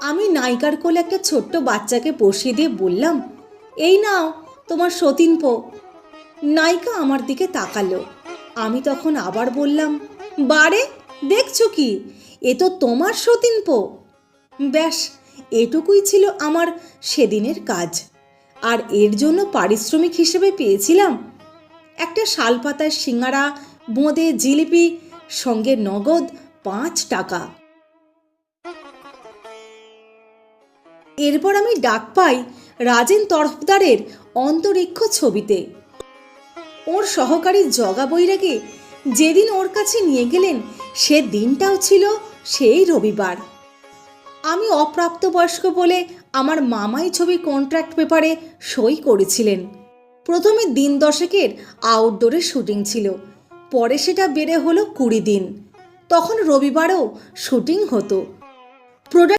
আমি নায়িকার কোলে একটা ছোট্ট বাচ্চাকে বসিয়ে দিয়ে বললাম, এই নাও তোমার সতীর্থ। নায়িকা আমার দিকে তাকালো। আমি তখন আবার বললাম, বারে, দেখছো কি, এ তো তোমার সতীর্থ। ব্যাস, এটুকুই ছিল আমার সেদিনের কাজ। আর এর জন্য পারিশ্রমিক হিসেবে পেয়েছিলাম একটা শালপাতার সিঙ্গারা, বোঁদে, জিলিপি, সঙ্গে নগদ 5 টাকা। এরপর আমি ডাক পাই রাজেন তরফদারের অন্তরিক্ষ ছবিতে। ওর সহকারী জগা বৈরাগী যেদিন ওর কাছে নিয়ে গেলেন, সে দিনটাও ছিল সেই রবিবার। আমি অপ্রাপ্তবয়স্ক বলে আমার মামাই ছবি কন্ট্রাক্ট পেপারে সই করেছিলেন। প্রথমে দিন 10 আউটডোরে শুটিং ছিল, পরে সেটা বেড়ে হলো 20 দিন। তখন রবিবারেও শুটিং হতো।